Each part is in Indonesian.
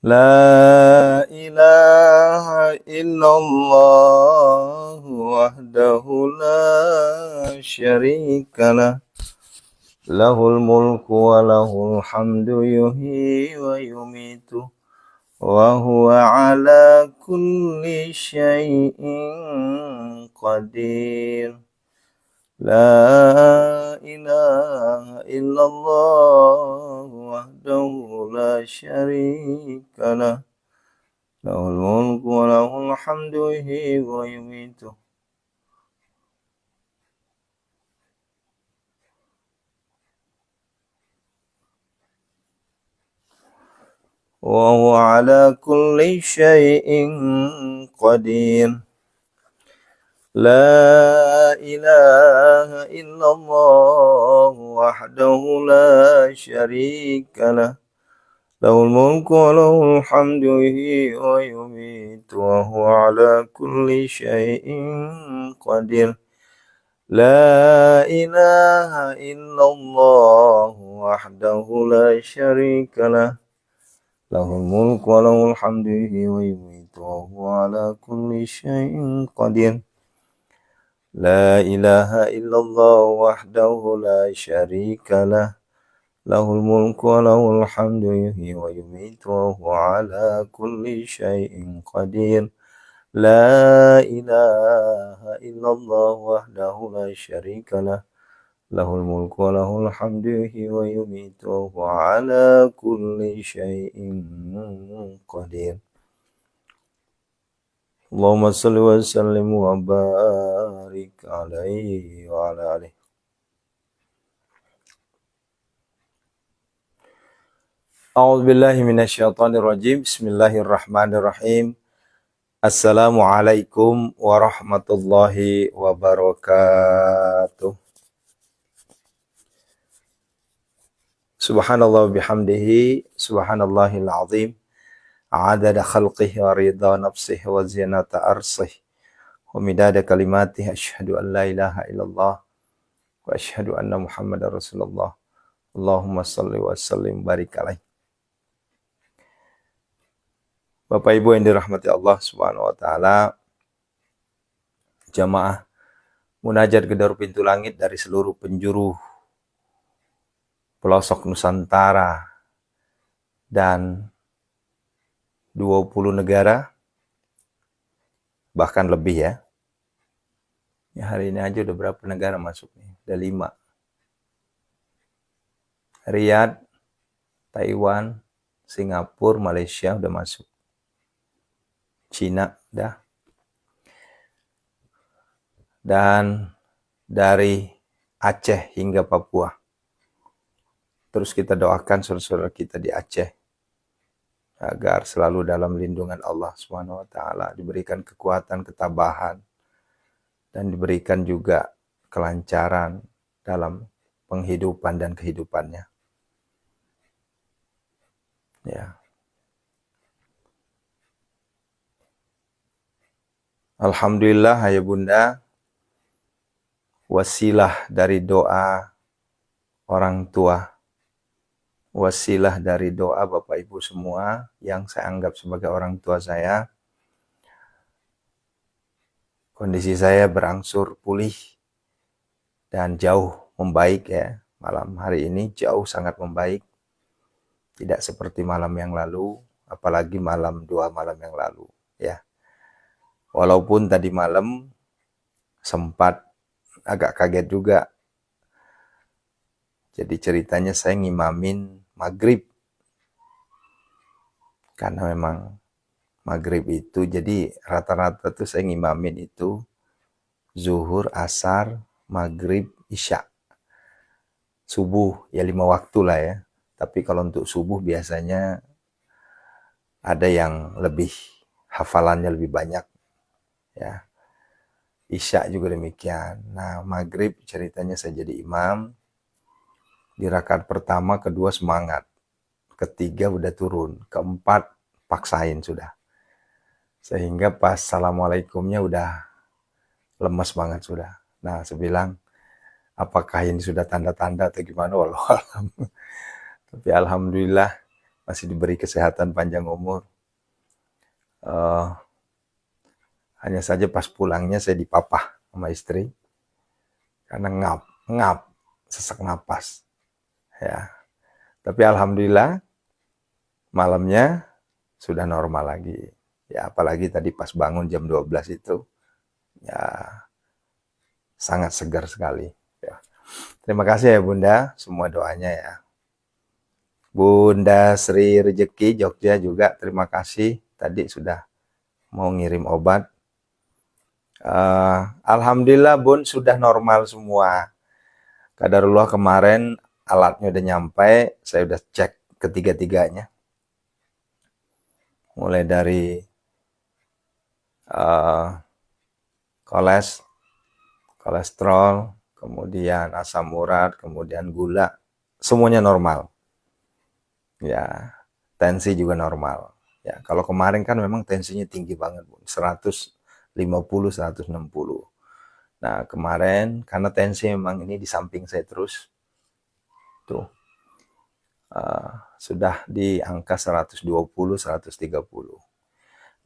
لا إله إلا الله وحده لا شريك له له الملك وله الحمد يحيي ويميت وهو على كل شيء قدير لا إله إلا الله وحده لا شريك له له الملك وله الحمد يحيي ويميت وهو على كل شيء قدير لا إله إلا الله وحده لا شريك له له الملك وله الحمد يحيي ويميت وهو على كل شيء قدير لا إله إلا الله وحده لا شريك له له الملك وله الحمد يحيي ويميت وهو على كل شيء قدير لا إله إلا الله وحده لا شريك له له الملك وله الحمد يحيي ويميت وهو على كل شيء قدير لا إله إلا الله وحده لا شريك له له الملك وله الحمد يحيي ويميت وهو على كل شيء قدير اللهم صل وسلم وبارك عليه وعلى آله. A'udzu billahi minasyaitonir rajim. Bismillahirrahmanirrahim. Assalamualaikum warahmatullahi wabarakatuh. Subhanallah bihamdihi, subhanallahil azim. Adada khalqihi wa ridha nafsihi wa zinata arsihi. Wa midada kalimatihi asyhadu an la ilaha illallah wa asyhadu anna Muhammadar Rasulullah. Allahumma shalli wa sallim barik alaihi. Bapak Ibu yang dirahmati Allah Subhanahu wa taala, jamaah munajat gedor pintu langit dari seluruh penjuru pelosok Nusantara dan 20 negara, bahkan lebih ya. Ya, hari ini aja udah berapa negara masuk nih? Udah 5. Riyadh, Taiwan, Singapura, Malaysia udah masuk. Cina udah. Dan dari Aceh hingga Papua. Terus kita doakan saudara-saudara kita di Aceh agar selalu dalam lindungan Allah Subhanahu wa taala, diberikan kekuatan, ketabahan, dan diberikan juga kelancaran dalam penghidupan dan kehidupannya. Ya. Alhamdulillah ayah bunda, wasilah dari doa orang tua, wasilah dari doa Bapak Ibu semua yang saya anggap sebagai orang tua saya, kondisi saya berangsur pulih dan jauh membaik ya. Malam hari ini jauh sangat membaik. Tidak seperti malam yang lalu, apalagi 2 malam yang lalu ya. Walaupun tadi malam sempat agak kaget juga. Jadi ceritanya saya ngimamin maghrib. Karena memang maghrib itu jadi rata-rata tuh saya ngimamin itu zuhur, asar, maghrib, isya. Subuh ya 5 waktu lah ya. Tapi kalau untuk subuh biasanya ada yang lebih hafalannya lebih banyak ya. Isya juga demikian. Nah, maghrib ceritanya saya jadi imam. Di rakaat pertama, kedua semangat. Ketiga udah turun. Keempat paksain sudah. Sehingga pas assalamualaikumnya udah lemes banget sudah. Nah, saya bilang, apakah ini sudah tanda-tanda atau gimana? Wallahualam. Tapi alhamdulillah masih diberi kesehatan panjang umur. Hanya saja pas pulangnya saya dipapah sama istri karena ngap, sesak napas. Ya, tapi alhamdulillah malamnya sudah normal lagi. Ya, apalagi tadi pas bangun jam 12 itu, ya sangat segar sekali. Ya. Terima kasih ya Bunda, semua doanya ya. Bunda Sri Rejeki Jogja juga terima kasih. Tadi sudah mau ngirim obat. Alhamdulillah Bun sudah normal semua. Qadarullah kemarin alatnya udah nyampe, saya udah cek ketiga-tiganya. Mulai dari kolesterol, kemudian asam urat, kemudian gula, semuanya normal. Ya, tensi juga normal. Ya, kalau kemarin kan memang tensinya tinggi banget, 150, 160. Nah, kemarin karena tensi memang ini di samping saya terus, tuh sudah di angka 120, 130.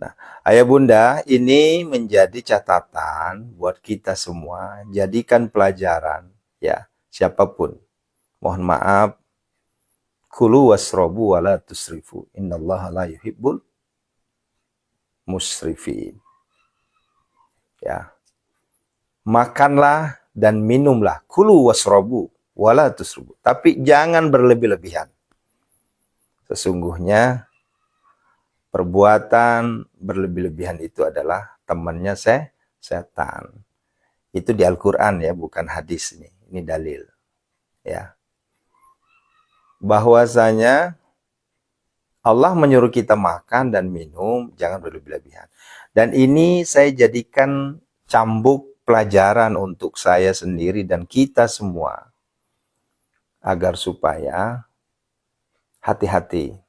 Nah, ayah bunda, ini menjadi catatan buat kita semua, jadikan pelajaran, ya, siapapun. Mohon maaf, kulu wasrobu wala tusrifu, innallaha la yuhibbul musrifin. Ya, makanlah dan minumlah, kulu wasrobu wala tusrifu, tapi jangan berlebih-lebihan. Sesungguhnya perbuatan berlebih-lebihan itu adalah temannya setan. Itu di Al-Quran ya, bukan hadis nih. Ini dalil. Ya. Bahwasanya Allah menyuruh kita makan dan minum, jangan berlebih-lebihan. Dan ini saya jadikan cambuk pelajaran untuk saya sendiri dan kita semua. Agar supaya hati-hati.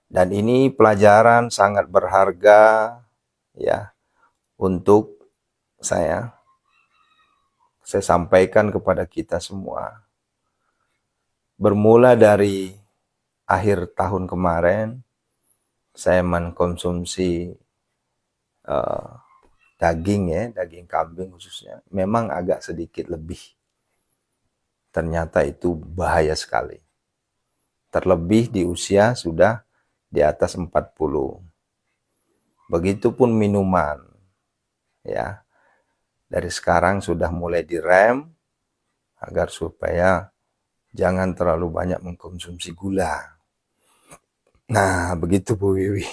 Dan ini pelajaran sangat berharga ya untuk saya sampaikan kepada kita semua. Bermula dari akhir tahun kemarin, saya mengkonsumsi daging ya, daging kambing khususnya, memang agak sedikit lebih. Ternyata itu bahaya sekali. Terlebih di usia sudah di atas 40. Begitupun minuman. Ya. Dari sekarang sudah mulai direm agar supaya jangan terlalu banyak mengkonsumsi gula. Nah, begitu Bu Wiwi.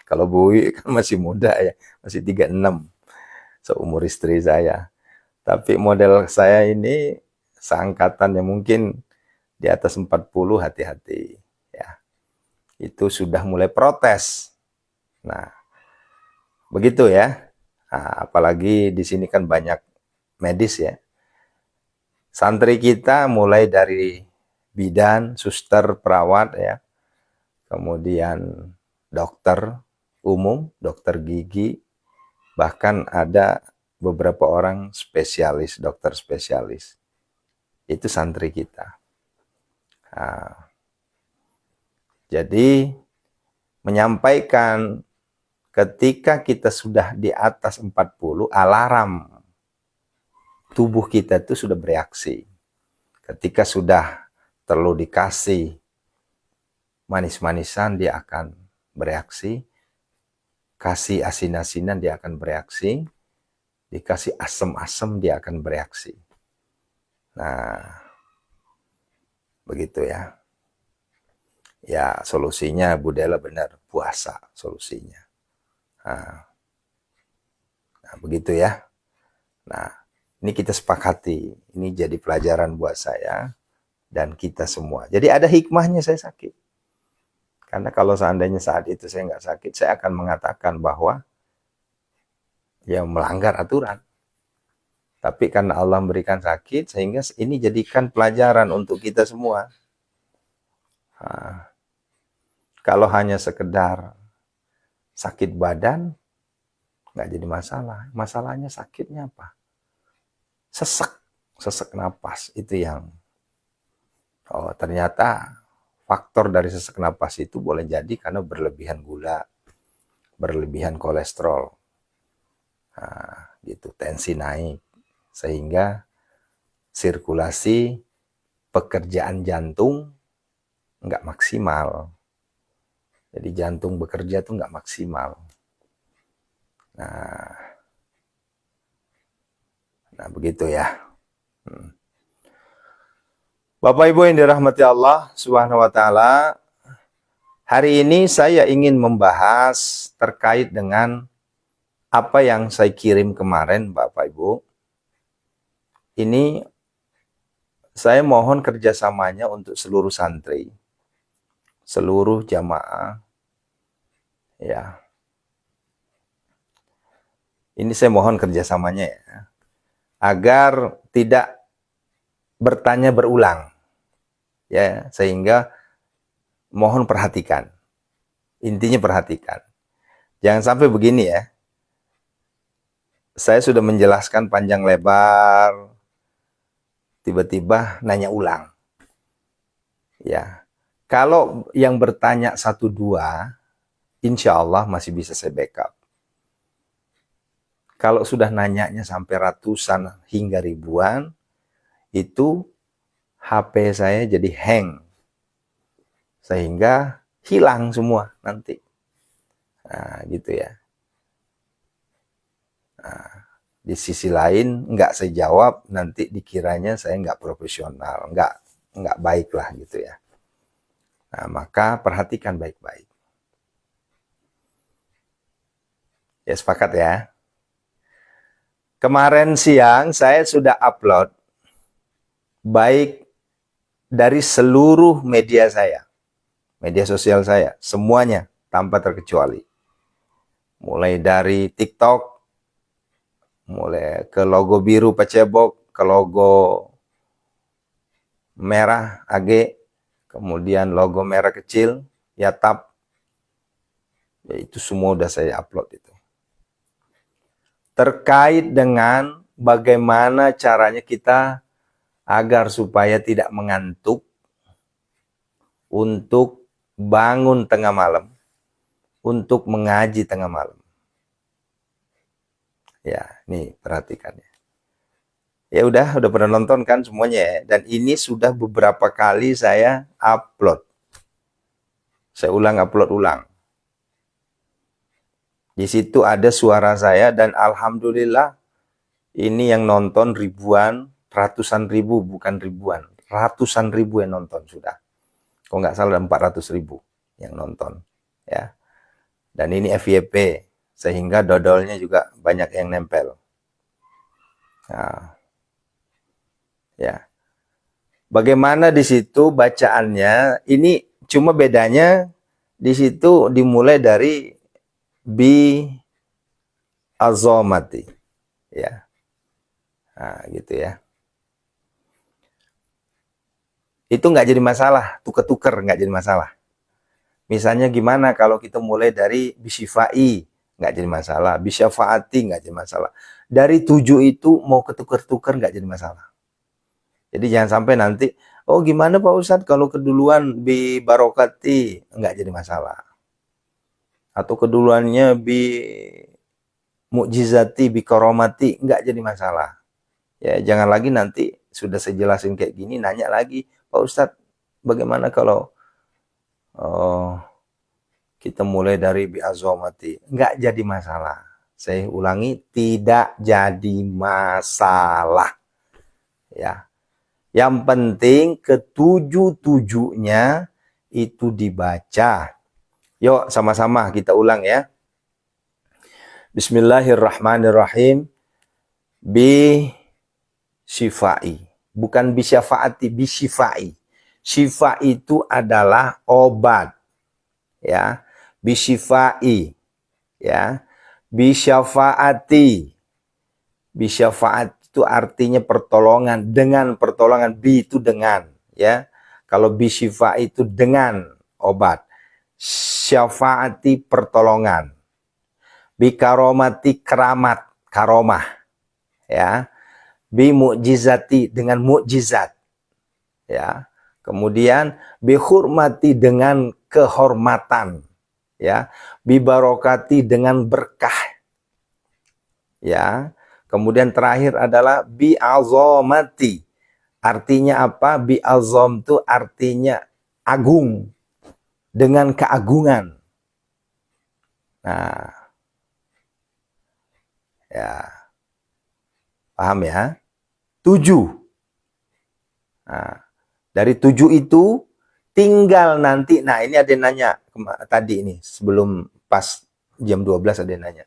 Kalau Bu Wiwi kan masih muda ya, masih 36. Seumur istri saya. Tapi model saya ini seangkatan yang mungkin di atas 40, hati-hati ya. Itu sudah mulai protes. Nah, begitu ya. Nah, apalagi di sini kan banyak medis ya. Santri kita mulai dari bidan, suster, perawat ya. Kemudian dokter umum, dokter gigi, bahkan ada beberapa orang spesialis, dokter spesialis. Itu santri kita. Nah, jadi menyampaikan ketika kita sudah di atas 40, alarm tubuh kita itu sudah bereaksi. Ketika sudah terlalu dikasih manis-manisan, dia akan bereaksi. Kasih asin-asinan, dia akan bereaksi. Dikasih asam-asam, dia akan bereaksi. Nah, begitu ya. Ya, solusinya Bu Dela benar, puasa solusinya. Nah, begitu ya. Nah, ini kita sepakati. Ini jadi pelajaran buat saya dan kita semua. Jadi ada hikmahnya saya sakit. Karena kalau seandainya saat itu saya nggak sakit, saya akan mengatakan bahwa ya melanggar aturan. Tapi karena Allah memberikan sakit, sehingga ini jadikan pelajaran untuk kita semua. Nah, kalau hanya sekedar sakit badan, nggak jadi masalah. Masalahnya sakitnya apa? Sesak napas. Itu yang, oh ternyata faktor dari sesak napas itu boleh jadi karena berlebihan gula, berlebihan kolesterol, nah, gitu, tensi naik, sehingga sirkulasi pekerjaan jantung nggak maksimal. Jadi jantung bekerja tuh nggak maksimal. Nah begitu ya. Bapak Ibu yang dirahmati Allah Subhanahu wa taala, hari ini saya ingin membahas terkait dengan apa yang saya kirim kemarin, Bapak Ibu. Ini saya mohon kerjasamanya untuk seluruh santri, seluruh jamaah, ya. Ini saya mohon kerjasamanya ya, agar tidak bertanya berulang, ya, sehingga mohon perhatikan. Intinya perhatikan. Jangan sampai begini ya. Saya sudah menjelaskan panjang lebar, tiba-tiba nanya ulang. Ya. Kalau yang bertanya 1-2, insya Allah masih bisa saya backup. Kalau sudah nanyanya sampai ratusan hingga ribuan, itu HP saya jadi hang. Sehingga hilang semua nanti. Nah, gitu ya. Nah, di sisi lain nggak saya jawab, nanti dikiranya saya nggak profesional, nggak baik lah gitu ya. Nah, maka perhatikan baik-baik. Ya, sepakat ya. Kemarin siang saya sudah upload baik dari seluruh media saya, media sosial saya, semuanya tanpa terkecuali. Mulai dari TikTok, mulai ke logo biru pecebok, ke logo merah AG, kemudian logo merah kecil, YATAP, ya itu semua udah saya upload itu. Terkait dengan bagaimana caranya kita agar supaya tidak mengantuk untuk bangun tengah malam, untuk mengaji tengah malam. Ya, nih perhatikan ya. Ya udah pernah nonton kan semuanya ya. Dan ini sudah beberapa kali saya upload. Saya upload ulang. Di situ ada suara saya dan alhamdulillah ini yang nonton ribuan, ratusan ribu, bukan ribuan, ratusan ribu yang nonton sudah. Kalau nggak salah 400.000 yang nonton, ya. Dan ini FYP, sehingga dodolnya juga banyak yang nempel. Nah, ya. Bagaimana di situ bacaannya? Ini cuma bedanya di situ dimulai dari bi azomati, ya. Nah, gitu ya. Itu nggak jadi masalah, tuker-tuker nggak jadi masalah. Misalnya gimana kalau kita mulai dari bisyifai, nggak jadi masalah. Bisyafaati nggak jadi masalah. Dari 7 itu mau ketuker-tuker nggak jadi masalah. Jadi jangan sampai nanti, oh gimana Pak Ustadz kalau keduluan bi barokati, nggak jadi masalah. Atau keduluannya bi mukjizati, bi koromati, nggak jadi masalah. Ya jangan lagi nanti sudah saya jelasin kayak gini, nanya lagi, Pak Ustadz bagaimana kalau kita mulai dari bi azomati, nggak jadi masalah. Saya ulangi, tidak jadi masalah. Ya. Yang penting ketujuh-tujuhnya itu dibaca. Yuk sama-sama kita ulang ya. Bismillahirrahmanirrahim. Bi syifai. Bukan bisyafaati, bi syifai. Syifa itu adalah obat. Ya. Bi syifai. Ya. Bi syafaati. Bi syafaat itu artinya pertolongan, dengan pertolongan, bi itu dengan, ya. Kalau bi syifa itu dengan obat, syafaati pertolongan, bi karomati keramat, karomah, ya, bi mukjizati dengan mukjizat, ya. Kemudian bihurmati dengan kehormatan, ya. Bibarokati dengan berkah, ya. Kemudian terakhir adalah bi'azamati. Artinya apa? Bi'azam itu artinya agung, dengan keagungan. Nah, ya. Paham ya? 7. Nah, dari 7 itu tinggal nanti, nah ini ada yang nanya tadi ini, sebelum pas jam 12 ada yang nanya.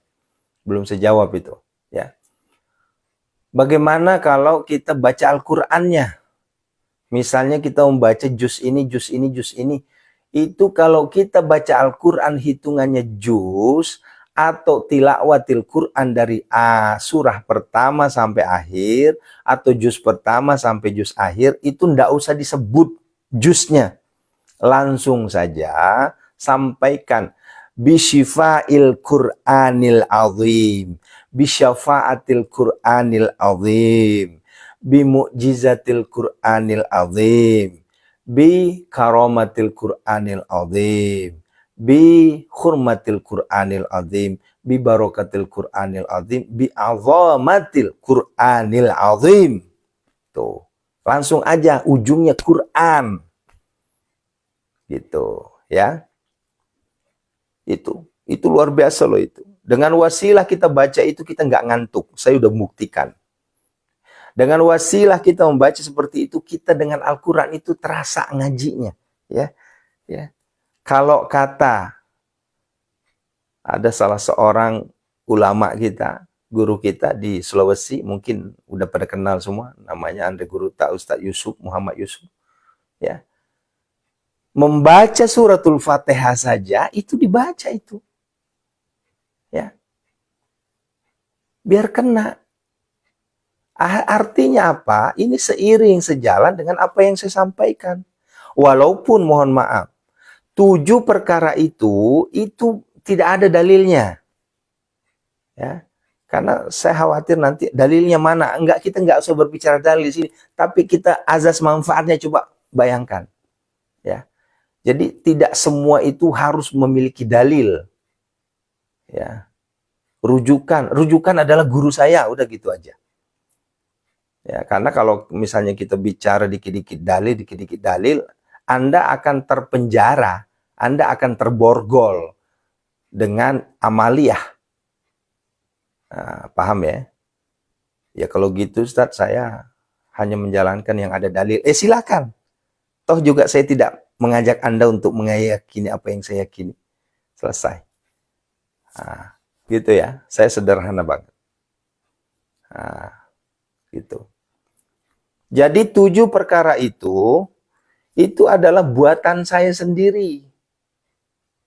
Belum saya jawab itu, ya. Bagaimana kalau kita baca Al-Qur'annya? Misalnya kita membaca juz ini, juz ini, juz ini. Itu kalau kita baca Al-Qur'an hitungannya juz, atau tilawatil Quran dari surah pertama sampai akhir, atau juz pertama sampai juz akhir, itu ndak usah disebut juznya. Langsung saja sampaikan bisyifa'il Qur'anil azim, bisyafa'atil Qur'anil azim, bimu'jizatil Qur'anil azim, bi karamatil Qur'anil azim, bi hurmatil Qur'anil azim, bi barakatil Qur'anil azim, bi azamatil Qur'anil azim. Tuh, langsung aja ujungnya Quran. Gitu, ya. Itu luar biasa loh itu. Dengan wasilah kita baca itu kita nggak ngantuk. Saya udah buktikan. Dengan wasilah kita membaca seperti itu, kita dengan Al-Quran itu terasa ngajinya, ya. Ya. Kalau kata ada salah seorang ulama kita, guru kita di Sulawesi, mungkin udah pada kenal semua, namanya Andre Guru Tak Ustadz Yusuf, Muhammad Yusuf, ya. Membaca suratul Fatihah saja itu dibaca itu, ya. Biar kena. Artinya apa? Ini seiring sejalan dengan apa yang saya sampaikan. Walaupun mohon maaf, 7 perkara itu tidak ada dalilnya, ya. Karena saya khawatir nanti dalilnya mana. Kita nggak usah berbicara dalil di sini, tapi kita azas manfaatnya coba bayangkan, ya. Jadi tidak semua itu harus memiliki dalil, ya. Rujukan adalah guru saya, udah gitu aja. Ya, karena kalau misalnya kita bicara dikit-dikit dalil, Anda akan terpenjara, Anda akan terborgol dengan amaliyah. Nah, paham ya? Ya kalau gitu Ustadz, saya hanya menjalankan yang ada dalil. Silakan. Toh juga saya tidak mengajak Anda untuk meyakini apa yang saya yakini. Selesai. Nah, gitu ya. Saya sederhana banget. Nah, gitu. Jadi 7 perkara itu adalah buatan saya sendiri.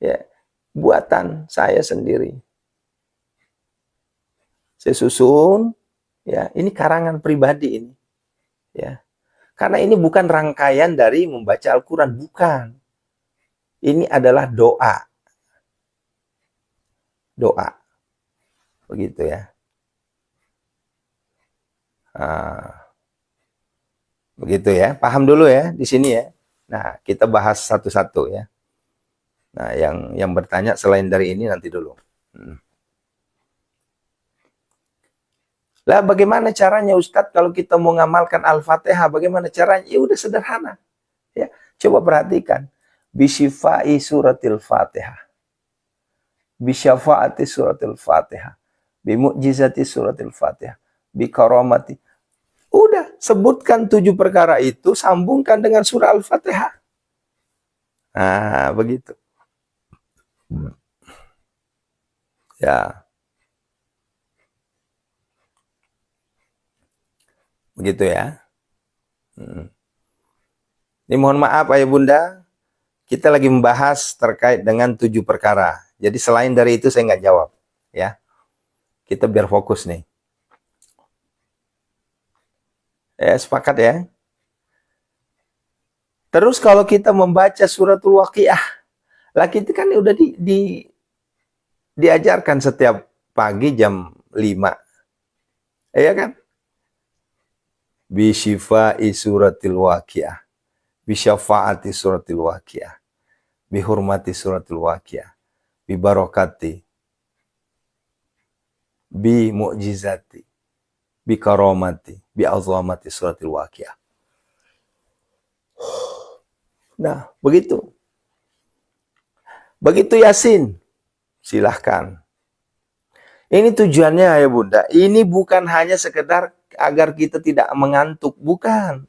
Ya, buatan saya sendiri. Saya susun, ya, ini karangan pribadi ini. Ya. Karena ini bukan rangkaian dari membaca Al-Qur'an, bukan. Ini adalah doa. Doa. Begitu ya. Begitu ya. Paham dulu ya di sini ya. Nah, kita bahas satu-satu ya. Nah, yang bertanya selain dari ini nanti dulu. Lah bagaimana caranya Ustadz kalau kita mau ngamalkan Al-Fatihah? Bagaimana caranya? Ya udah sederhana. Ya, coba perhatikan. Bisyifai suratil Fatihah. Bisyafaati suratil Fatihah. Bimu'jizati suratil Fatihah. Bikaramati. Udah, sebutkan 7 perkara itu, sambungkan dengan surah Al-Fatihah. Nah, begitu. Ya. Begitu ya. Ini mohon maaf Ayah Bunda, kita lagi membahas terkait dengan 7 perkara. Jadi selain dari itu saya nggak jawab. Ya. Kita biar fokus nih. Sepakat ya. Terus kalau kita membaca suratul Waqiah, lah kita kan udah diajarkan setiap pagi jam 5. Ya kan? Bisyifai suratil Waqiah. Bisyafaati suratil waqiah, bihurmati suratil waqiah, bibarokati, bimu'jizati, bikaromati, bi'azamati suratil waqiah. Nah, begitu. Begitu Yasin, silahkan. Ini tujuannya ya Bunda. Ini bukan hanya sekedar agar kita tidak mengantuk, bukan.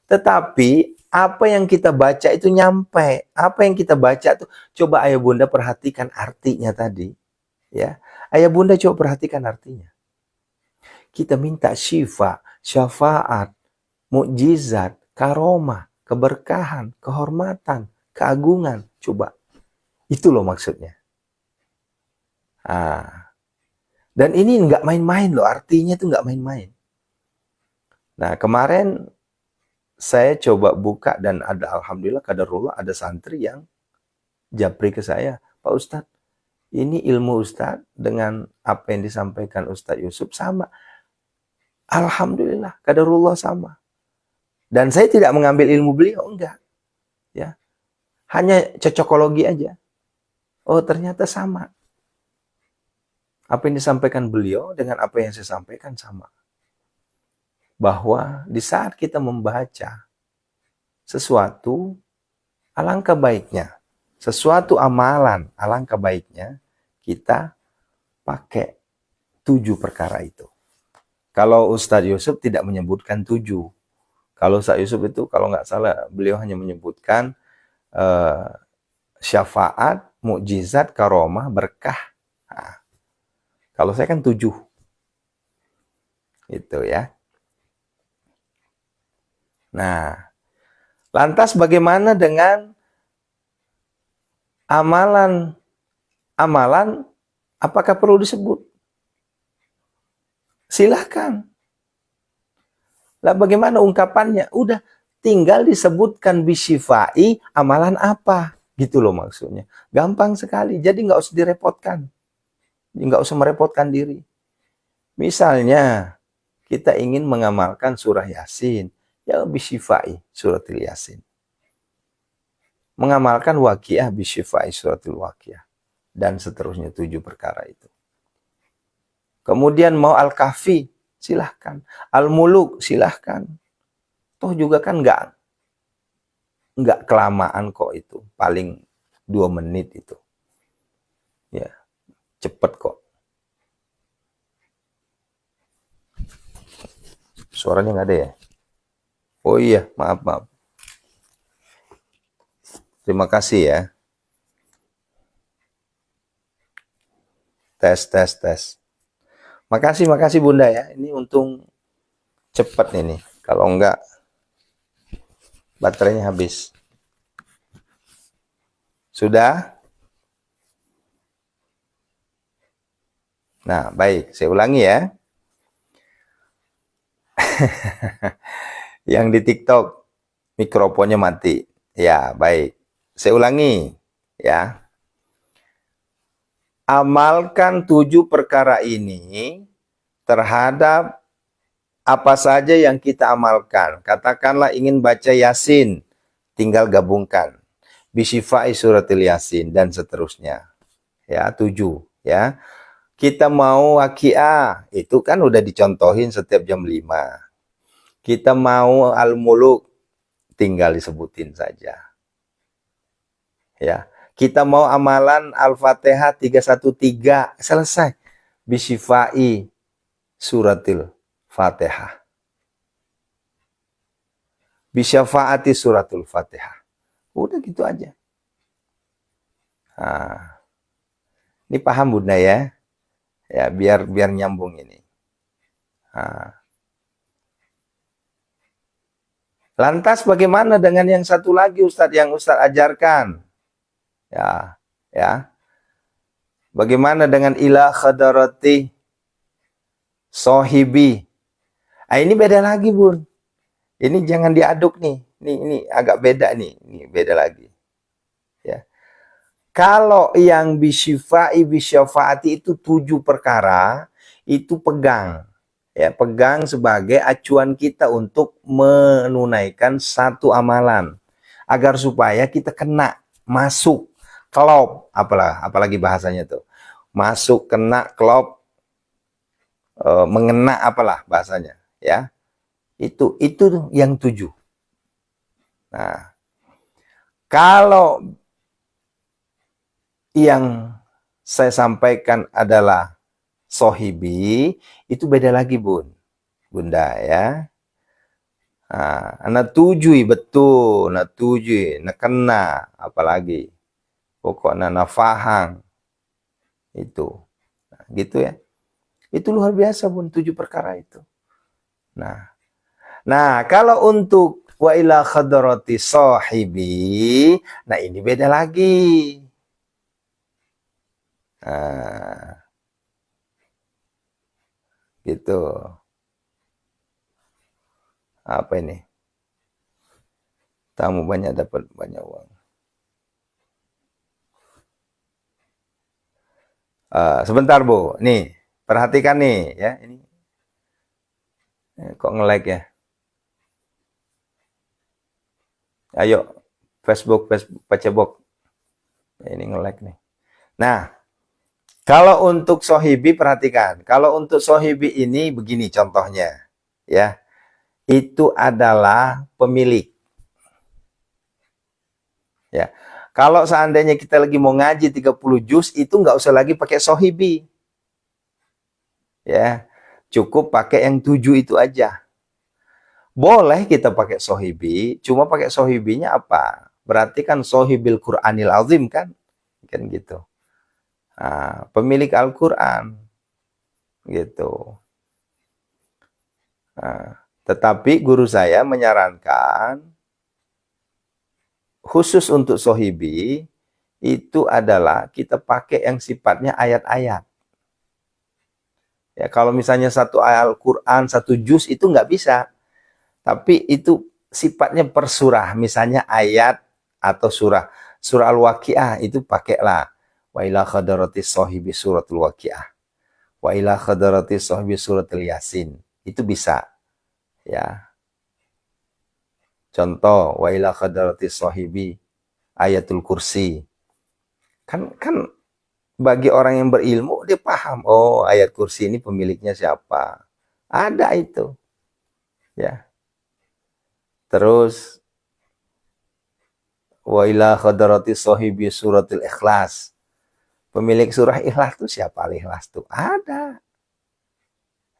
Tetapi apa yang kita baca itu nyampe. Apa yang kita baca itu, coba ayah Bunda perhatikan artinya tadi. Ya, ayah Bunda coba perhatikan artinya. Kita minta syifa, syafaat, mukjizat, karomah, keberkahan, kehormatan, keagungan. Coba. Itu loh maksudnya. Dan ini nggak main-main loh, artinya tuh nggak main-main. Nah, kemarin saya coba buka dan ada, alhamdulillah, qadarullah, ada santri yang japri ke saya, Pak Ustadz, ini ilmu Ustadz dengan apa yang disampaikan Ustadz Yusuf sama. Alhamdulillah, qadarullah sama. Dan saya tidak mengambil ilmu beliau, enggak. Ya. Hanya cocokologi aja. Oh, ternyata sama. Apa yang disampaikan beliau dengan apa yang saya sampaikan sama. Bahwa di saat kita membaca sesuatu, alangkah baiknya, sesuatu amalan, alangkah baiknya kita pakai 7 perkara itu. Kalau Ustadz Yusuf tidak menyebutkan 7. Kalau Ustadz Yusuf itu, kalau nggak salah, beliau hanya menyebutkan syafaat, mukjizat, karomah, berkah. Nah, kalau saya kan 7. Itu ya. Nah, lantas bagaimana dengan amalan? Amalan apakah perlu disebut? Silahkan. Lah bagaimana ungkapannya? Udah, tinggal disebutkan bisyifai, amalan apa? Gitu loh maksudnya. Gampang sekali, jadi nggak usah direpotkan. Nggak usah merepotkan diri. Misalnya, kita ingin mengamalkan surah Yasin, ya bisyifai suratil Yasin. Mengamalkan waqiah bisyifai suratil waqiah. Dan seterusnya 7 perkara itu. Kemudian mau Al-Kahfi, silahkan. Al-Muluk, silahkan. Toh juga kan nggak kelamaan kok itu. Paling 2 menit itu. Ya, cepet kok. Suaranya nggak ada ya? Oh iya, maaf. Terima kasih ya. Tes. Makasih Bunda ya. Ini untung cepet ini. Kalau enggak, baterainya habis. Sudah? Nah, baik. Saya ulangi ya. Yang di TikTok, mikrofonnya mati. Ya, baik. Saya ulangi ya. Amalkan 7 perkara ini terhadap apa saja yang kita amalkan. Katakanlah ingin baca Yasin, tinggal gabungkan. Bisyifai suratil Yasin dan seterusnya. Ya, 7 ya. Kita mau waqiah, itu kan udah dicontohin setiap jam 5. Kita mau Al-Muluk, tinggal disebutin saja. Ya. Kita mau amalan Al-Fatihah 313, selesai. Bisyifai suratil Fatihah. Bisyafaati suratul Fatihah. Udah gitu aja. Nah, ini paham Bunda ya? Ya, biar nyambung ini. Nah. Lantas bagaimana dengan yang satu lagi Ustadz, yang Ustadz ajarkan? Ya. Bagaimana dengan ila khadarati sohibi? Nah, ini beda lagi Bun. Ini jangan diaduk nih. Ini agak beda nih. Ini beda lagi. Ya. Kalau yang bisyifai bisyafaati itu 7 perkara, itu pegang. Ya, pegang sebagai acuan kita untuk menunaikan satu amalan agar supaya kita kena, masuk, klop, apalagi bahasanya tuh. Masuk, kena, klop, mengena apalah bahasanya, ya. Itu yang 7. Nah, kalau yang saya sampaikan adalah sohibi, itu beda lagi, Bunda, ya. Anak tujui betul, anak tujui, nak kena, apalagi pokoknya nafahang itu, gitu ya. Itu luar biasa, 7 perkara itu. Nah, kalau untuk wa ila khadrati sahibi, nah ini beda lagi. Nah, gitu. Apa ini? Tamu banyak dapat banyak uang. Sebentar, Bu. Nih, perhatikan nih ya. Ini kok nge-lag ya? Ayo, Facebook Facebook. Ini nge-lag nih. Nah, kalau untuk sohibi perhatikan. Kalau untuk sohibi ini begini contohnya. Ya, itu adalah pemilik. Ya, kalau seandainya kita lagi mau ngaji 30 juz, itu nggak usah lagi pakai sohibi. Ya, cukup pakai yang 7 itu aja. Boleh kita pakai sohibi, cuma pakai sohibinya apa? Berarti kan sohibil Qur'anil Azim kan? Kan gitu. Nah, pemilik Al-Quran. Gitu. Nah, tetapi guru saya menyarankan, khusus untuk sohibi, itu adalah kita pakai yang sifatnya ayat-ayat. Ya, kalau misalnya satu ayat Al-Quran, satu juz itu nggak bisa. Tapi itu sifatnya per surah. Misalnya ayat atau surah. Surah Al-Waqiah itu pakailah. Wa ila khadratis sahibi suratul Waqiah. Wa ila khadratis sahibi suratul Yasin. Itu bisa. Ya. Contoh, wa ila khadratis sahibi ayatul kursi. Kan bagi orang yang berilmu, dia paham. Oh, ayat kursi ini pemiliknya siapa. Ada itu. Ya. Terus, wa ila khadrati sahibi suratul Ikhlas. Pemilik surah Ikhlas itu siapa? Al-Ikhlas itu ada.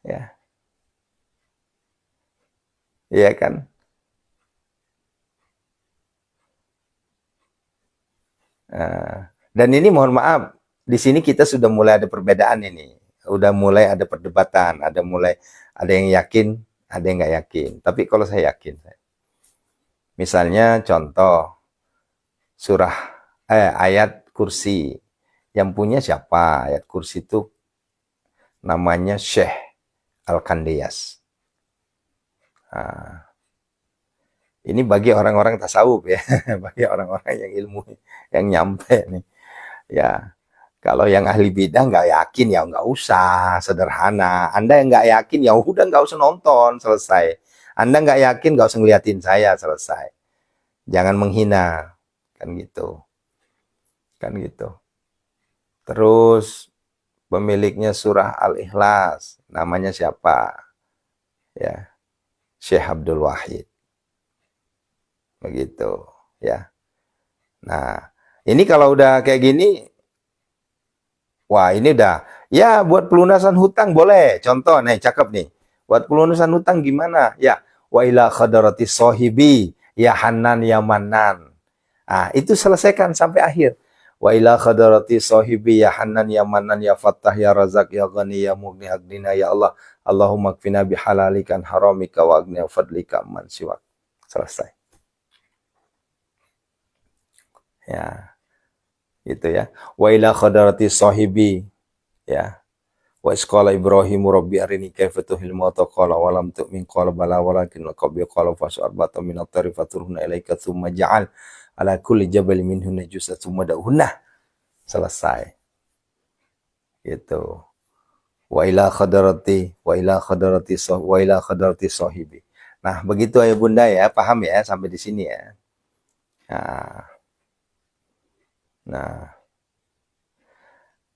Ya. Iya kan? Dan ini mohon maaf, di sini kita sudah mulai ada perbedaan ini. Udah mulai ada perdebatan, ada yang yakin, ada yang nggak yakin. Tapi kalau saya yakin, misalnya contoh surah ayat kursi, yang punya siapa? Ayat kursi itu namanya Syekh Al-Kandiyas. Nah, ini bagi orang-orang tasawuf ya, bagi orang-orang yang ilmu, yang nyampe nih. Ya, kalau yang ahli bidang nggak yakin ya nggak usah, sederhana. Anda yang nggak yakin ya udah nggak usah nonton, selesai. Anda nggak yakin nggak usah ngeliatin saya, selesai. Jangan menghina, kan gitu. Kan gitu. Terus pemiliknya surah Al-Ikhlas, namanya siapa? Ya, Syekh Abdul Wahid. Begitu, ya. Nah, ini kalau udah kayak gini, wah ini udah, ya buat pelunasan hutang boleh. Contoh nih, cakep nih. Buat pelunasan hutang gimana? Ya, wa ila khadarati sohibi, ya Hanan ya Manan. Nah, itu selesaikan sampai akhir. Wa ila khadarati sohibi, ya Hanan ya Manan, ya Fattah, ya Razak, ya Ghani, ya Mughni, Agdina, ya Allah. Allahumma kfina bihalalikan haramika wa agni fadlika man siwak. Selesai. Ya, gitu ya. Wa ila khadarati sahibi, ya. Wa isqala Ibrahim rabbi arini kaifa tuhil mauta qala wa lam tu'min qala bala walakin qabbi qala fas'al bata min at-tari faturhuna ilaika thumma ja'al ala kulli jabal minhunna jusa thumma da'hunna. Selesai. Gitu. wa ila khadarati sahibi. Nah, begitu ayah bunda ya, paham ya sampai di sini ya. Nah,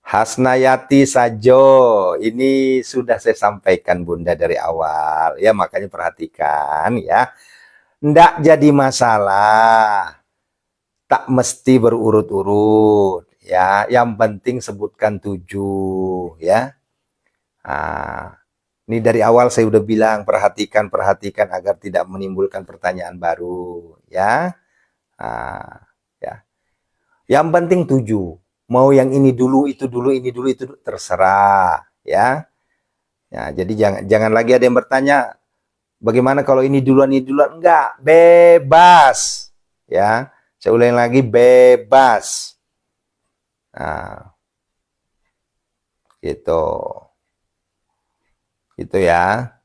Hasnayati Sajo, ini sudah saya sampaikan bunda dari awal ya, makanya perhatikan ya. Ndak jadi masalah, tak mesti berurut-urut ya. Yang penting sebutkan 7 ya. Ini dari awal saya udah bilang perhatikan agar tidak menimbulkan pertanyaan baru ya. Ya. Yang penting 7. Mau yang ini dulu, itu dulu, ini dulu, itu dulu, terserah ya. Ya, jadi jangan lagi ada yang bertanya bagaimana kalau ini duluan, enggak, bebas ya. Saya ulangi lagi, bebas. Nah, gitu. Gitu ya.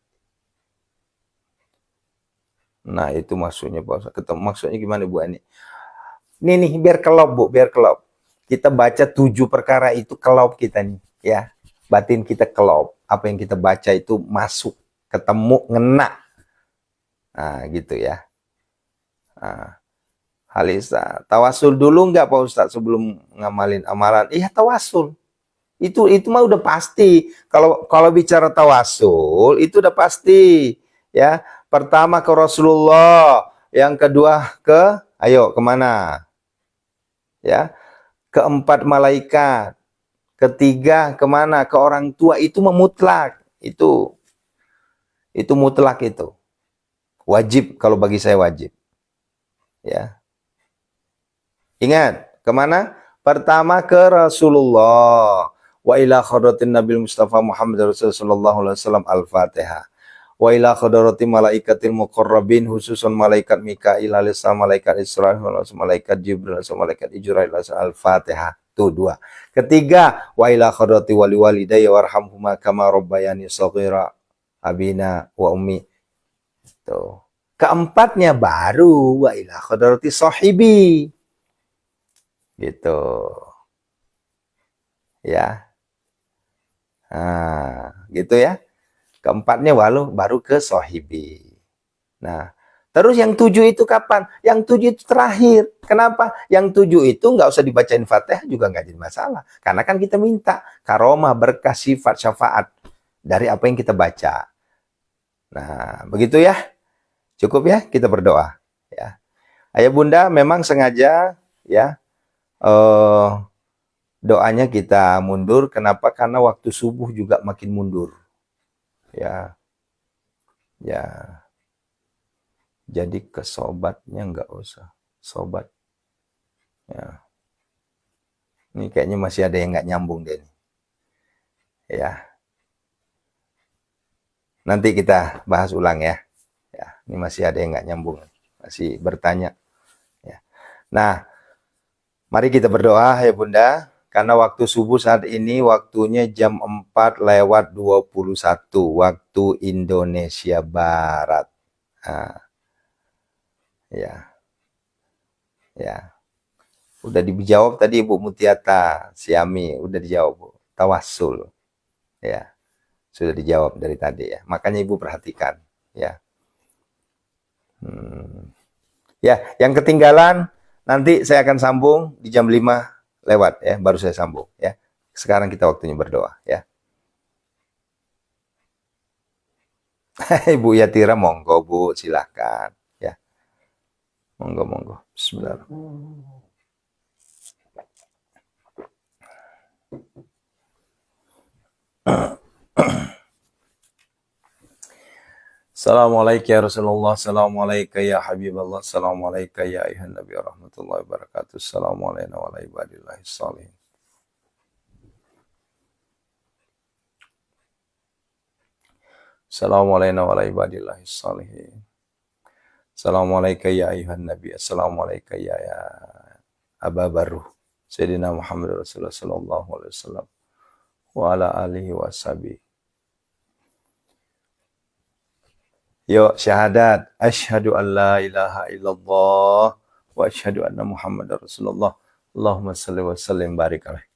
Nah, itu maksudnya Pak. Ketemu maksudnya gimana Bu Ani? Ini nih biar kelop Bu, biar kelop. Kita baca 7 perkara itu kelop kita nih, ya. Batin kita kelop. Apa yang kita baca itu masuk, ketemu, ngena. Nah, gitu ya. Nah, Halisa, tawasul dulu nggak Pak Ustadz sebelum ngamalin amalan? Iya, tawasul. Itu mah udah pasti. Kalau bicara tawasul itu udah pasti, ya. Pertama ke Rasulullah, yang kedua ayo kemana? Ya, keempat malaikat, ketiga kemana? Ke orang tua. Itu memutlak. Itu mutlak itu. Wajib, kalau bagi saya wajib. Ya. Ingat, kemana? Pertama ke Rasulullah. Wa ila khadratin Nabi Mustafa Muhammad Rasulullah SAW Al-Fatihah. Wa ila khadrati malaikatil muqarrabin, khususun malaikat Mikail alaihissalam, malaikat Israfil, malaikat Jibril, malaikat Ijrail, Al-Fatihah. Itu 2. Ketiga, wa ila khadrati wali walidayya warhamhuma kama rabbayani shaghira, abina wa ummi. Tuh. Keempatnya baru wa ila khadrati sahibi. Gitu. Ya. Nah, gitu ya. Keempatnya baru ke sahibi. Nah, terus yang 7 itu kapan? Yang 7 itu terakhir. Kenapa? Yang 7 itu nggak usah dibacain Fatihah juga nggak jadi masalah. Karena kan kita minta karomah, berkah, sifat, syafaat dari apa yang kita baca. Nah, begitu ya. Cukup ya, kita berdoa. Ya. Ayah bunda memang sengaja ya doanya kita mundur. Kenapa? Karena waktu subuh juga makin mundur. Ya. Ya. Jadi ke sobatnya nggak usah. Sobat. Ya. Ini kayaknya masih ada yang nggak nyambung deh. Ya. Nanti kita bahas ulang ya. Ya. Ini masih ada yang nggak nyambung. Masih bertanya. Ya. Nah, mari kita berdoa ya bunda. Karena waktu subuh saat ini waktunya jam 4:21 waktu Indonesia Barat. Nah, ya. Ya. Udah dijawab tadi Bu Mutiata, Siami, udah dijawab Bu. Tawassul. Ya. Sudah dijawab dari tadi ya. Makanya Ibu perhatikan ya. Ya, yang ketinggalan nanti saya akan sambung di jam 5 lewat ya, baru saya sambung ya. Sekarang kita waktunya berdoa ya. Ibu Yatira monggo Bu, silahkan ya. Monggo. Bismillahirrahmanirrahim. Assalamualaikum ya Rasulullah, assalamualaikum ya Habiballah, assalamualaikum ya ayuhan Nabi warahmatullahi wabarakatuh, assalamualaikum wa ibadillahi sholihin. Assalamualaikum wa ibadillahi sholihin. Assalamualaikum ya ayuhan Nabi, assalamualaikum ya Aba Baruh, Sayyidina Muhammad Rasulullah sallallahu alaihi wasallam wa ala alihi wa sahbihi. Yuk syahadat, asyhadu an la ilaha illallah wa asyhadu anna Muhammadar Rasulullah. Allahumma shalli wa sallim barik alaih.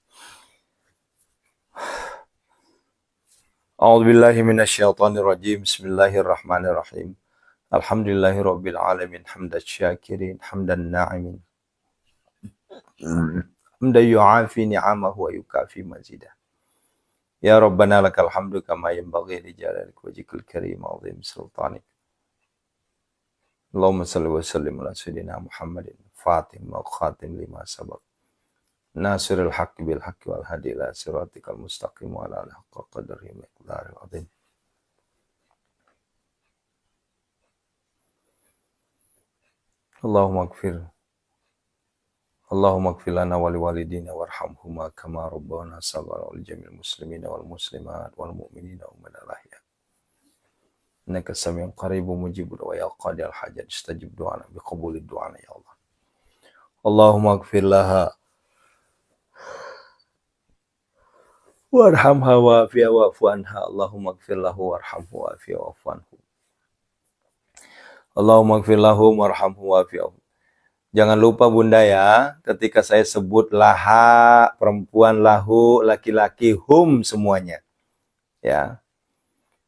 A'udzu billahi minasyaitonir rajim. Bismillahirrahmanirrahim. Alhamdulillahirabbil alamin hamdan syakirin hamdan na'imin. Hamdan yu'afi ni'amahu wa yukafi mazidah. Ya Rabbana lakal hamdu kama yanbaghi li jalalika wajhikal karim wa 'azim sultanik. Allahumma shalli wa sallim ala sayyidina Muhammadin Fatim wa khatim lima sabaq. Nasirul haqqi bil haqqi wal hadi ila siratikal mustaqim wa ala alihi haqqa qadrihi miqdaril 'azim. Allahumma ighfir lana wa liwalidina warhamhuma kama rabbana saghara wal jami'il muslimina wal muslimat wal mu'minina wa man ahya. Innaka samiun qaribun mujibud wa ya qadil hajat istajib du'ana bi qabulid du'ana ya Allah. Allahumma ighfir laha warhamha wa'afiha wa'fu anha. Allahumma ighfir lahu warhamhu wa'afiha wa'fu anhu. Allahumma ighfir lahu warhamhu wa'afiha. Jangan lupa Bunda ya, ketika saya sebut laha perempuan, lahu laki-laki, hum semuanya. Ya.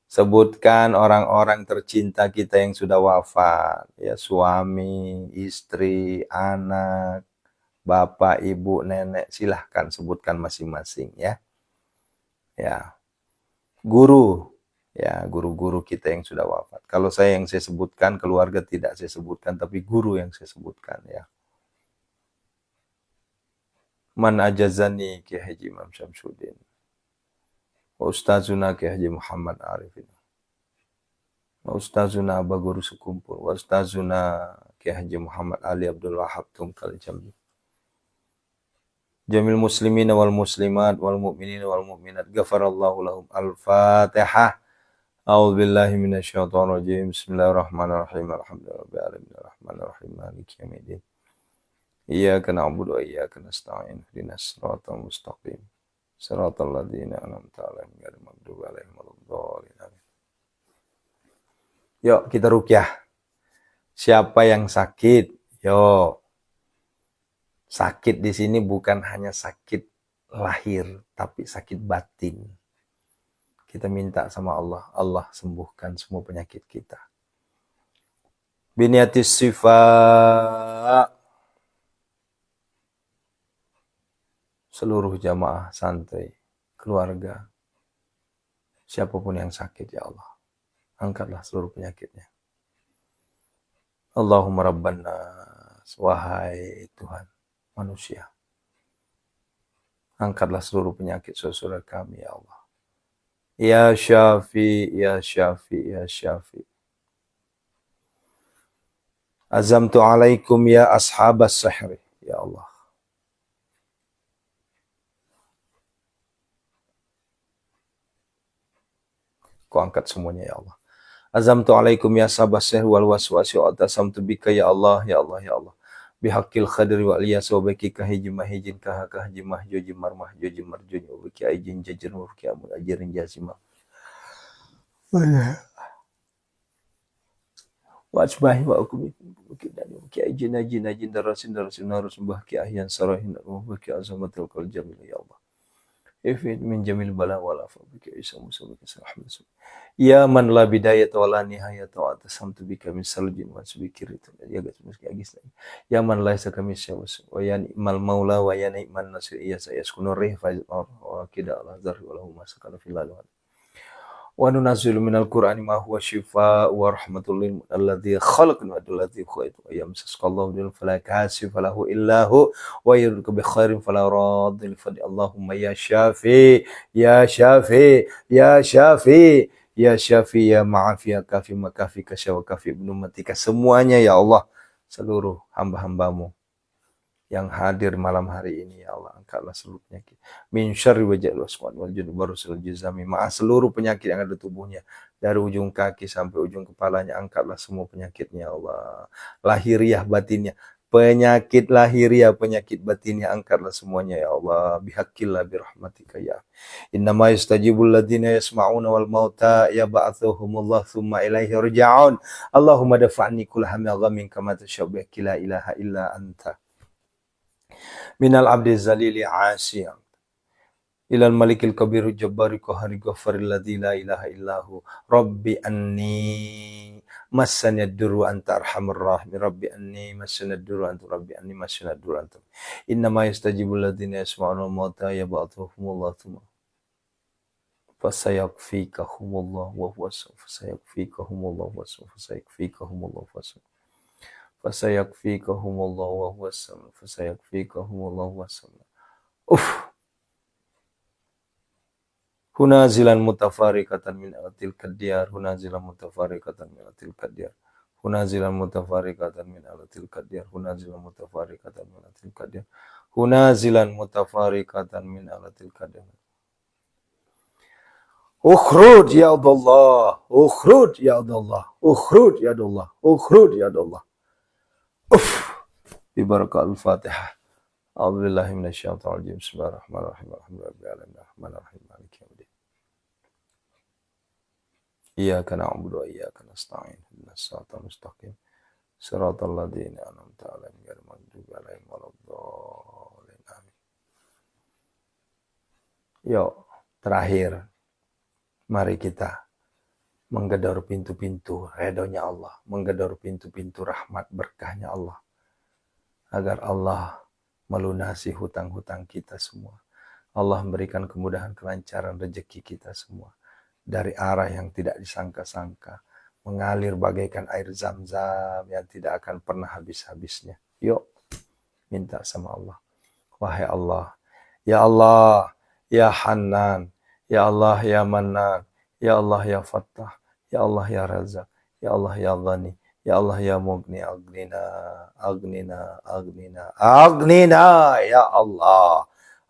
Sebutkan orang-orang tercinta kita yang sudah wafat, ya, suami, istri, anak, bapak, ibu, nenek, silahkan sebutkan masing-masing ya. Ya. Guru, ya, guru-guru kita yang sudah wafat. Kalau saya yang saya sebutkan, keluarga tidak saya sebutkan, tapi guru yang saya sebutkan ya. Man ajazani Ki Haji Imam Syamsuddin, wa ustazuna Ki Haji Muhammad Arifin, wa ustazuna Aba Guru Sekumpul, wa ustazuna Ki Haji Muhammad Ali Abdul Wahab Tungkal Jambi. Jamil muslimina wal muslimat wal mu'minina wal mu'minat ghafarallahu lahum. Al-Fatihah. A'udzu billahi minasyaitonir rajim. Bismillahirrahmanirrahim. Alhamdulillahirabbil alamin arrahmanir rahim maliki yaumiddin. Iyyaka na'budu wa iyyaka nasta'in. Ihdinas siratal mustaqim. Siratal ladzina an'amta 'alaihim ghairil maghdubi 'alaihim waladdallin. Yuk kita ruqyah. Siapa yang sakit? Yuk. Sakit di sini bukan hanya sakit lahir, tapi sakit batin. Kita minta sama Allah, Allah sembuhkan semua penyakit kita. Biniatis sifa. Seluruh jamaah santri, keluarga, siapapun yang sakit ya Allah, angkatlah seluruh penyakitnya. Allahumma rabbana, wahai Tuhan manusia, angkatlah seluruh penyakit saudara kami ya Allah. Ya Syafi, Ya Syafi, Ya Syafi. Azamtu alaikum ya ashabas sihri, ya Allah. Kau angkat semuanya ya Allah. Azamtu alaikum ya ashabas sihri wal waswasi wa atasamtu bika ya Allah, ya Allah, ya Allah. Bihaqil khadri wa aliyas wa baki kahiji mahijin kahaka haji mahjuji marmahjuji marjuji wa baki aijin jajir wa baki amun ajirin jazimah. Wajbahi wa aku baki aijin ajin ajin darasin darasin bahki ahyan sarahin wa baki azamatul kal jamil ya Allah. Ifid min jamil bala wala fa baki isa musa baki sarahmat. Ya man la bidayat wa la nihayat wa atasamtu bika min saljin wa subikiritu ya gas muski agis. Ya man la isa kami syawas wa ya ni'mal maula wa ya ni'man nasir iya saya skunu rih fa wa kida Allah zarhi wa lahu masakana fil alwan. Wa nunazzilu minal qur'ani ma huwa shifaa wa rahmatul lil alladzi khalaqna alladzi khuaitu wa yamsasqallahu bil falakasi falahu illahu wa yurdu bi khairin fala radil fadi. Allahumma ya syafi ya syafi ya syafi ya syafi ya ma'afi ya kafi makafi kasya wa kafi ibnu matika semuanya ya Allah, seluruh hamba-hambamu yang hadir malam hari ini ya Allah, angkatlah seluruh penyakit min syarri wajhil waswan wal jun barusil jizami, maaf seluruh penyakit yang ada tubuhnya dari ujung kaki sampai ujung kepalanya, angkatlah semua penyakitnya ya Allah, lahiriah batinnya, penyakit lahiriah penyakit batinnya, angkatlah semuanya ya Allah, bihaqqillah birahmatika ya. Innama yastajibul ladzina yasma'una wal mauta yab'athuhumullah tsumma ilaihi yurja'un. Allahumma dafa'ni kull hammin ghammin kama tashabba la ilaha illa anta minal abdi zalili asiyam ilal malikil kabirul jabbari qahari ghafaril ladzi la ilaha illahu rabbi anni massani ad-durru anta arhamur rahimin rabbi anni massani ad-durru anta rabbi anni massani ad-durru anta inna ma yastajibul ladzina yasma'una al-mauta yab'athuhumullahu tsumma fasayakfikahumullah wa huwa fasayakfikahumullah wa fasayakfikahumullah fasayakfikahumullah wa huwa fasayakfikahumullah wa hunazilan mutafarikatan min alatil kadiyar hunazilan mutafarikatan min alatil kadiyar hunazilan mutafarikatan min alatil kadiyar hunazilan mutafarikatan min alatil kadiyar hunazilan mutafarikatan min alatil kadiyar ukhruj ya Allah ukhruj ya Allah ukhruj ya Allah ukhruj ya Allah bi barakah al-Fatihah. A'udzubillahi minasyaitonir rajim. Bismillahirrahmanirrahim. Alhamdulillahirabbil alamin. Arrahmanirrahim. Maliki yaumiddin. Iyyaka na'budu wa iyyaka nasta'in. Ihdinas siratal mustaqim. Shiratal ladzina an'amta 'alaihim ghairil maghdubi 'alaihim waladdallin. Amin. Yuk, terakhir mari kita menggedor pintu-pintu ridhonya Allah, menggedor pintu-pintu rahmat berkahnya Allah, agar Allah melunasi hutang-hutang kita semua. Allah memberikan kemudahan, kelancaran rezeki kita semua dari arah yang tidak disangka-sangka, mengalir bagaikan air zam-zam yang tidak akan pernah habis-habisnya. Yuk, minta sama Allah. Wahai Allah, ya Hanan, ya Allah, ya Mannan, ya Allah, ya Fattah, ya Allah, ya Razak, ya Allah, ya Ghani, ya Allah, ya Mughni, agnina, agnina, agnina, agnina, ya Allah.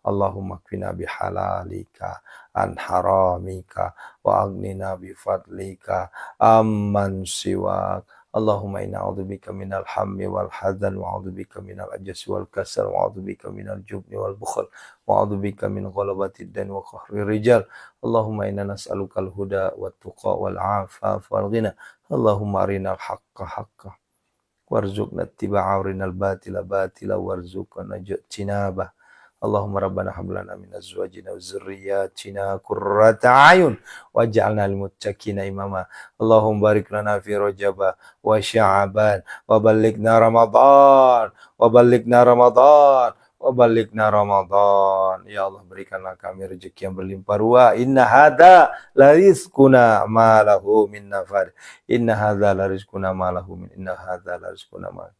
Allahumma kfina bihalalika an haramika wa agnina bifadlika amman siwak. Allahumma inna a'udzubika minal hammi wal hazan wa a'udzubika minal ajzi wal kasal wa a'udzubika minal jubni wal bukhl wa a'udzubika min ghalabatid dan wa qahri rijal. Allahumma inna nas'alukal huda wat tuqa wal afaf wal ghina. Allahumma arinal haqqa haqqa warzuqna ittiba'a arinal batila batila warzuqna jinabah. Allahumma rabbana hab lana min azwajina wa dzurriyyatina qurrata a'yun waj'alna lil muttaqina imama. Allahumma barik lana fi Rajab wa Sya'ban wa ballighna Ramadan wa ballighna Ramadan wa ballighna Ramadan. Ya Allah, berikanlah kami rezeki yang berlimpah ruah. Inna hadza la rizquna ma lahu min nafad. Inna hadza la rizquna ma lahu min inna hadza la rizquna ma.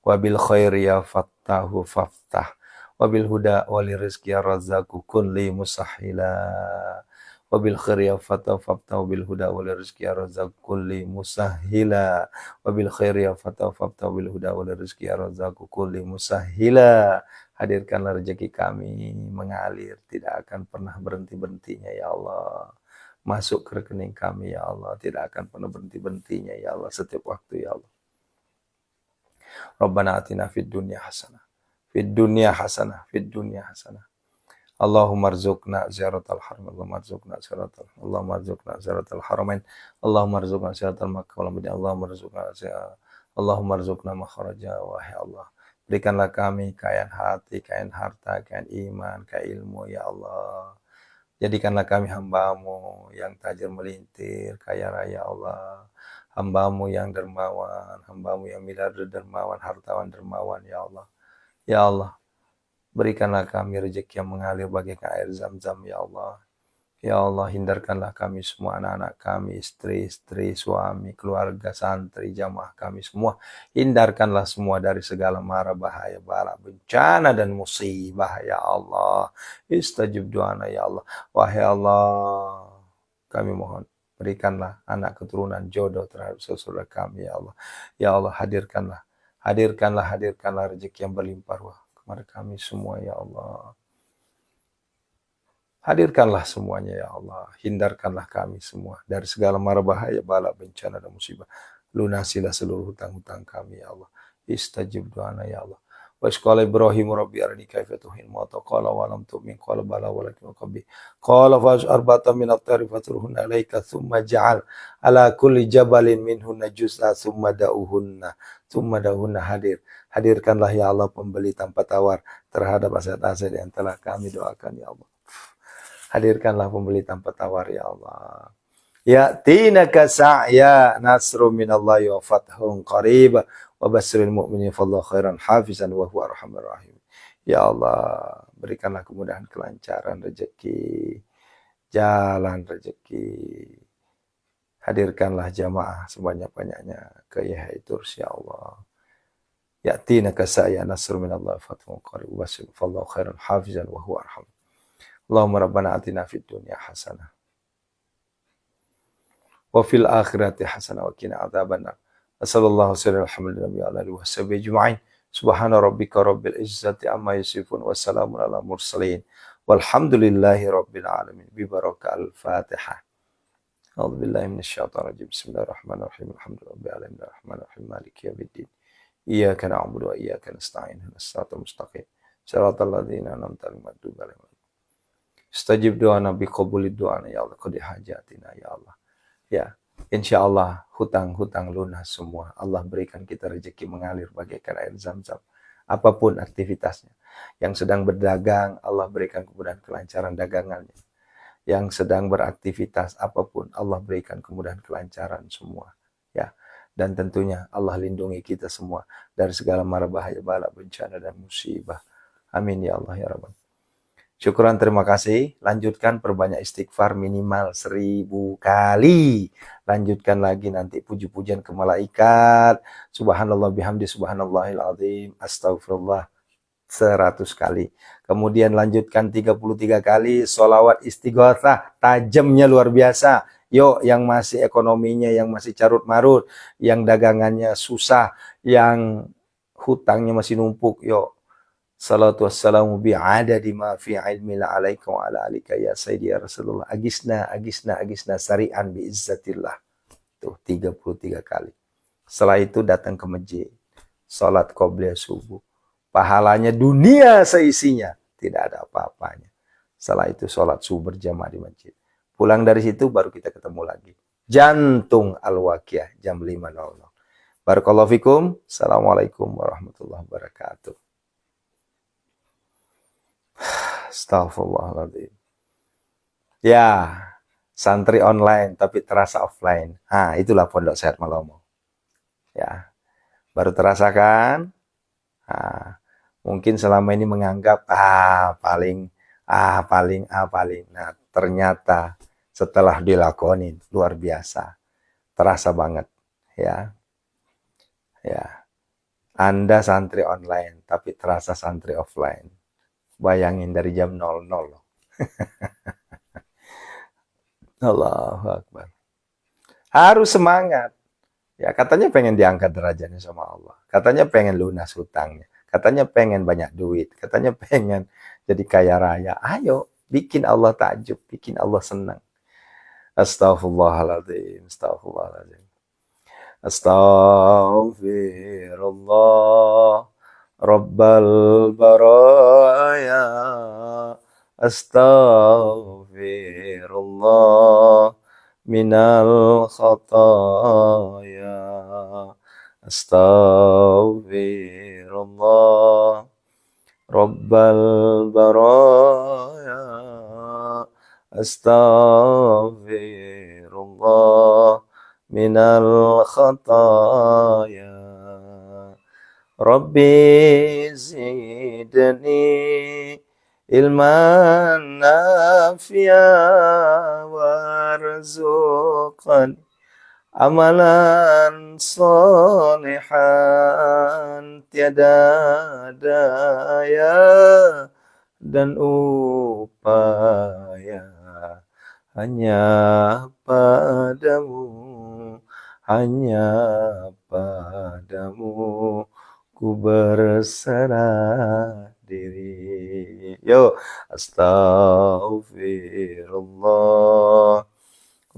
Wa bil khairi ya fattahu faftah. Wabil huda wali rizki ya razzaku kulli musahila wabil khairi ya fatah faftah wabil huda wali rizki ya razzaku kulli musahila wabil khairi ya fatah faftah wabil huda wali rizki ya razzaku kulli musahila. Hadirkanlah rezeki kami mengalir, tidak akan pernah berhenti-berhentinya ya Allah. Masuk ke rekening kami ya Allah, tidak akan pernah berhenti-berhentinya ya Allah, setiap waktu ya Allah. Rabbana atina fid dunya hasanah fid dunya hasanah fid dunya hasanah. Allahumma arzuqna ziyaratal haram, Allahumma arzuqna ziyaratal, Allahumma arzuqna ziyaratal haramain, Allahumma arzuqna ziyaratal Makkah wal Madinah, Allahumma arzuqna makhraja. Wahai Allah, berikanlah kami kekayaan hati, kekayaan harta, kekayaan iman, kekayaan ilmu ya Allah. Jadikanlah kami hamba-Mu yang tajir melintir, kaya raya Allah. Hamba-Mu yang dermawan, hamba-Mu yang miliarder dermawan, hartawan dermawan ya Allah. Ya Allah, berikanlah kami rezeki yang mengalir bagaikan air zam-zam ya Allah. Ya Allah, hindarkanlah kami semua, anak-anak kami, istri-istri, suami, keluarga, santri, jamaah kami semua. Hindarkanlah semua dari segala mara bahaya, bala, bencana dan musibah ya Allah. Istajib doana ya Allah. Wahai Allah, kami mohon berikanlah anak keturunan jodoh terhadap saudara kami ya Allah. Ya Allah, hadirkanlah rezeki yang berlimpah ruah kepada kami semua ya Allah. Hadirkanlah semuanya ya Allah. Hindarkanlah kami semua dari segala mara bahaya, bala, bencana dan musibah. Lunasilah seluruh hutang-hutang kami ya Allah. Istajib doana ya Allah. Wa isqala Ibrahim rabbi arini kaifa tuhil mauta qala wa lam tu'min qala bala walakin qabbi qala fa arba'atan min at-tayri fatruhunna alayka thumma ja'al ala kulli jabalin minhunna juz'a thumma da'uhunna hadirkanlah ya Allah pembeli tanpa tawar terhadap aset-aset yang telah kami doakan ya Allah. Hadirkanlah pembeli tanpa tawar ya Allah. Ya'tinaka sa'ya nasru minallahi wa fathun qarib wa basyiril mu'minin fallahu khairan hafizan wa huwa arhamur rahim. Ya Allah, berikanlah kemudahan, kelancaran rezeki, jalan rezeki. Hadirkanlah jamaah sebanyak-banyaknya ke Yahya Turs ya Allah. Ya'tinaka sa'ya nasru minallahi wa fathun qarib wa basyiril fallahu khairan hafizan wa huwa arhamur. Allahumma rabbana atina fid dunya hasanah wa fil akhirati hasanah wa qina adzabannar. Sallallahu alaihi wa sallam. Subhana rabbika rabbil izzati amma yasifun wa salamun ala mursalin walhamdulillahi rabbil alamin bi barakal Fatihah. A'udzu billahi minasyaitonir rajim. Bismillahirrahmanirrahim. Alhamdulillahi rabbil alamin arrahmanir rahim maliki yaumiddin. Iyyaka na'budu wa iyyaka nasta'in. Ihdinas siratal mustaqim. Shiratal ladzina an'amta 'alaihim ghairil maghdubi 'alaihim. Istajib doana bi qabulid doana ya Allah, qadi hajatina ya Allah. Ya, insya Allah hutang-hutang lunas semua. Allah berikan kita rezeki mengalir bagaikan air zam-zam. Apapun aktivitasnya. Yang sedang berdagang, Allah berikan kemudahan kelancaran dagangannya. Yang sedang beraktivitas apapun, Allah berikan kemudahan kelancaran semua. Ya, dan tentunya Allah lindungi kita semua dari segala mara bahaya, bala, bencana dan musibah. Amin ya Allah ya Rabbal. Syukuran, terima kasih. Lanjutkan perbanyak istighfar minimal 1000 kali. Lanjutkan lagi nanti puji-pujian ke malaikat. Subhanallah bihamdi subhanallahil azim. Astagfirullah 100 kali. Kemudian lanjutkan 33 kali sholawat istighatsah. Tajamnya luar biasa. Yuk, yang masih ekonominya, yang masih carut-marut, yang dagangannya susah, yang hutangnya masih numpuk, yuk. Salatu wassalamu bi'adadi ma fi ilmila alaika wa ala alika ya sayyidi ya Rasulullah. Agisna sari'an biizzatillah. Tuh 33 kali. Setelah itu datang ke masjid. Salat qobliyah subuh. Pahalanya dunia seisinya. Tidak ada apa-apanya. Setelah itu salat subuh berjamaah di masjid. Pulang dari situ baru kita ketemu lagi. Jantung Al-Waqiah jam 5.00. Barakallahu fikum. Assalamualaikum warahmatullahi wabarakatuh. Astagfirullahaladzim. Ya, santri online tapi terasa offline. Nah, itulah Pondok Sehat Malomo. Ya, baru terasa kan? Nah, mungkin selama ini menganggap paling. Nah, ternyata setelah dilakonin luar biasa. Terasa banget, ya. Ya. Anda santri online tapi terasa santri offline. Bayangin dari jam 00. Allahu Akbar. Harus semangat. Ya, katanya pengen diangkat derajatnya sama Allah. Katanya pengen lunas hutangnya. Katanya pengen banyak duit. Katanya pengen jadi kaya raya. Ayo, bikin Allah takjub, bikin Allah senang. Astaghfirullahaladzim. Astaghfirullahaladzim. Astaghfirullah. Rabbal baraya. Astaghfirullah minal khataya. Astaghfirullah Rabbal baraya. Astaghfirullah minal khataya. Rabbi zidni ilman nafi'a warzuqan amalan salihan tiada daya dan upaya hanya padamu, ku berserah diri. Yo, astaghfirullah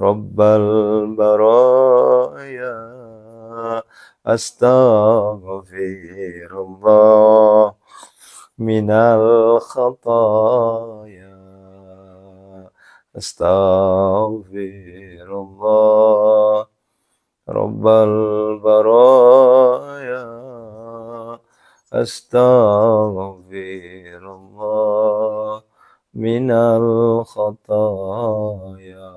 Rabbal baraya. Astaghfirullah minal khataya. Astaghfirullah Rabbal baraya. Astaghfirullah minal khataya.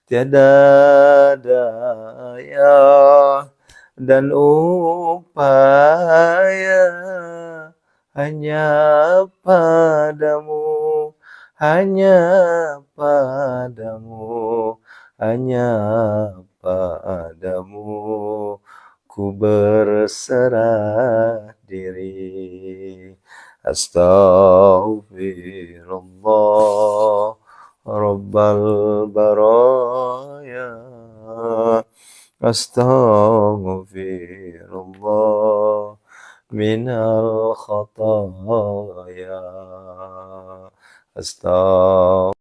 Tiada daya dan upaya hanya padamu, hanya padamu, hanya padamu ku berserah diri. Astaghfirullah Rabbal baraya. Astaghfirullah minal khataya. Astaghfirullah